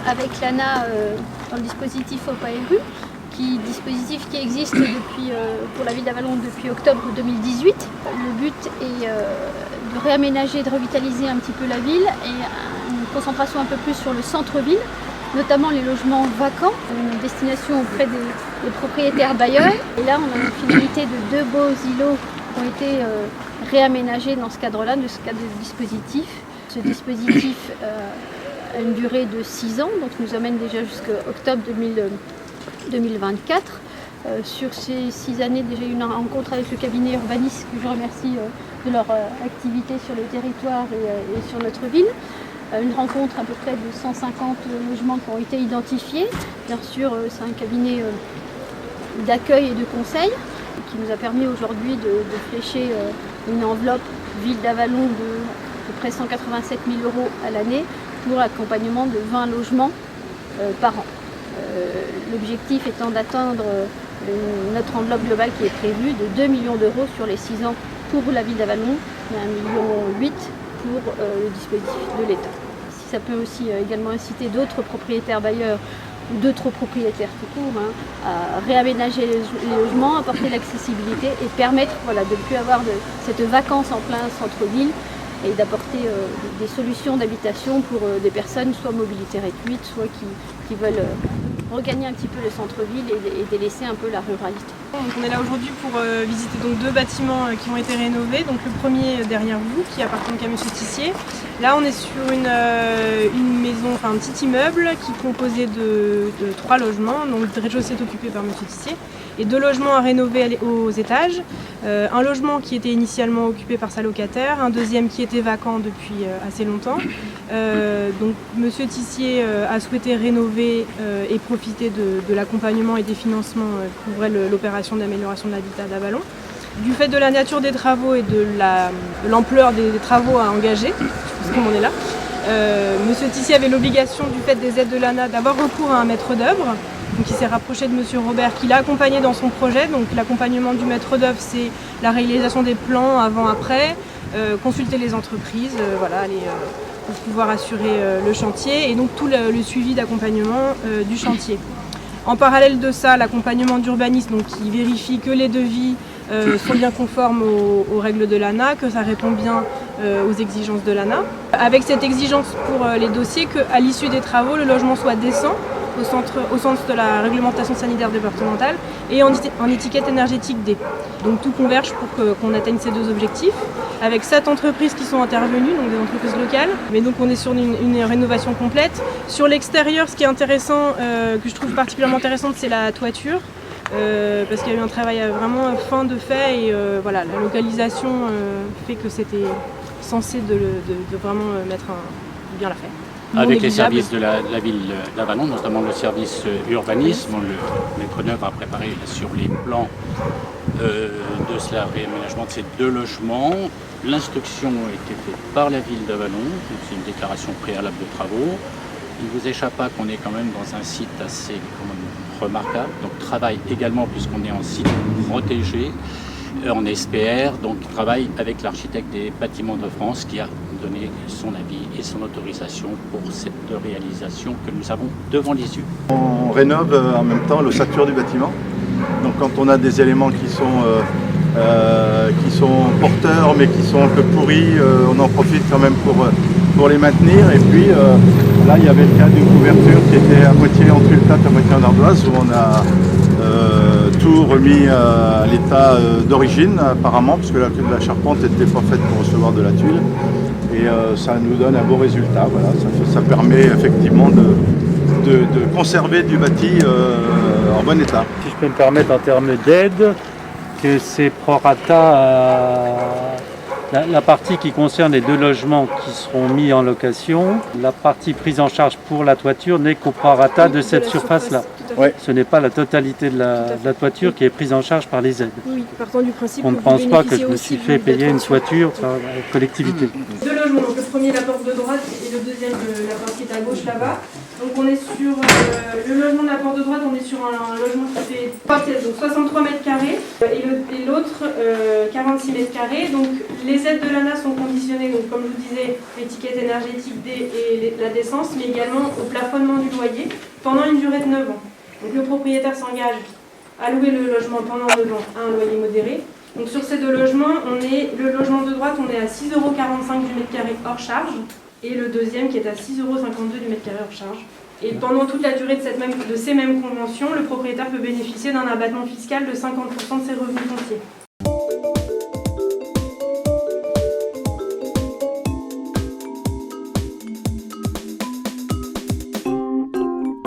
avec l'ANA dans le dispositif OPA-RU, dispositif qui existe depuis, pour la ville d'Avallon depuis octobre 2018. Le but est de réaménager, de revitaliser un petit peu la ville et une concentration un peu plus sur le centre-ville, notamment les logements vacants, une destination auprès des propriétaires bailleurs. Et là, on a une finalité de 2 beaux îlots qui ont été réaménagés dans ce cadre-là, de ce cadre de dispositif. Ce dispositif a une durée de 6 ans, donc nous amène déjà jusqu'à octobre 2024. Sur ces 6 années, déjà eu une rencontre avec le cabinet urbaniste, que je remercie de leur activité sur le territoire et sur notre ville. Une rencontre à peu près de 150 logements qui ont été identifiés. Bien sûr, c'est un cabinet d'accueil et de conseil qui nous a permis aujourd'hui de flécher une enveloppe ville d'Avallon de à peu près 187 000 € à l'année pour l'accompagnement de 20 logements par an. L'objectif étant d'atteindre notre enveloppe globale qui est prévue de 2 millions d'euros sur les 6 ans pour la ville d'Avallon et 1,8 million pour le dispositif de l'État. Si ça peut aussi également inciter d'autres propriétaires bailleurs ou d'autres propriétaires tout court à réaménager les logements, apporter l'accessibilité et permettre de ne plus avoir cette vacance en plein centre-ville et d'apporter des solutions d'habitation pour des personnes soit mobilité réduite, soit qui veulent regagner un petit peu le centre-ville et délaisser un peu la ruralité. Donc on est là aujourd'hui pour visiter donc 2 bâtiments qui ont été rénovés. Donc le premier derrière vous qui appartient à M. Tissier. Là on est sur une maison, enfin un petit immeuble qui est composé de 3 logements. Donc le rez-de-chaussée est occupé par M. Tissier et 2 logements à rénover aux étages. Un logement qui était initialement occupé par sa locataire, un deuxième qui était vacant depuis assez longtemps. Donc M. Tissier a souhaité rénover et profiter de l'accompagnement et des financements qu'ouvrait l'opération d'amélioration de l'habitat d'Avallon. Du fait de la nature des travaux et de l'ampleur des travaux à engager, parce qu'on en est là, M. Tissier avait l'obligation, du fait des aides de l'ANA, d'avoir recours à un maître d'œuvre. Donc il s'est rapproché de M. Robert qui l'a accompagné dans son projet. Donc l'accompagnement du maître d'œuvre, c'est la réalisation des plans avant-après, consulter les entreprises, pour pouvoir assurer le chantier et donc tout le suivi d'accompagnement du chantier. En parallèle de ça, l'accompagnement d'urbanisme qui vérifie que les devis sont bien conformes aux règles de l'ANA, que ça répond bien aux exigences de l'ANA. Avec cette exigence pour les dossiers qu'à l'issue des travaux, le logement soit décent, au sens de la réglementation sanitaire départementale et en étiquette énergétique D. Donc tout converge pour qu'on atteigne ces 2 objectifs, avec 7 entreprises qui sont intervenues, donc des entreprises locales. Mais donc on est sur une rénovation complète. Sur l'extérieur, ce qui est intéressant, que je trouve particulièrement intéressant, c'est la toiture. Parce qu'il y a eu un travail vraiment fin de fait et la localisation fait que c'était censé de vraiment bien la faire. Avec les services de la ville d'Avallon, notamment le service urbanisme, le maître d'œuvre a préparé sur les plans de ce réaménagement de ces 2 logements. L'instruction a été faite par la ville d'Avallon, c'est une déclaration préalable de travaux. Il ne vous échappe pas qu'on est quand même dans un site assez remarquable, donc travail également puisqu'on est en site protégé, en SPR, donc travaille avec l'architecte des bâtiments de France qui a donné son avis et son autorisation pour cette réalisation que nous avons devant les yeux. On rénove en même temps l'ossature du bâtiment. Donc quand on a des éléments qui sont porteurs mais qui sont un peu pourris, on en profite quand même pour les maintenir. Et puis là il y avait le cas d'une couverture qui était à moitié en tuile plate, à moitié en ardoise, où on a tout remis à l'état d'origine apparemment, parce que la charpente n'était pas faite pour recevoir de la tuile. Et ça nous donne un beau résultat. Voilà. Ça permet effectivement de conserver du bâti en bon état. Si je peux me permettre en termes d'aide, que c'est prorata la partie qui concerne les 2 logements qui seront mis en location, la partie prise en charge pour la toiture n'est qu'au prorata de cette surface-là. Ouais. Ce n'est pas la totalité de la toiture qui est prise en charge par les aides. Oui, partant du principe on ne pense pas que je me suis fait payer une toiture par la collectivité. 2 logements, donc le premier la porte de droite et le deuxième la porte qui est à gauche là-bas. Donc on est sur le logement de la porte de droite, on est sur un logement qui fait 3 pièces, donc 63 mètres carrés. Et l'autre, 46 mètres carrés. Donc les aides de l'ANA sont conditionnées, donc, comme je vous disais, l'étiquette énergétique D et la décence, mais également au plafonnement du loyer pendant une durée de 9 ans. Donc le propriétaire s'engage à louer le logement pendant 9 ans à un loyer modéré. Donc sur ces deux logements, le logement de droite, on est à 6,45 € du mètre carré hors charge, et le deuxième qui est à 6,52 € du mètre carré hors charge. Et pendant toute la durée de ces mêmes conventions, le propriétaire peut bénéficier d'un abattement fiscal de 50% de ses revenus fonciers.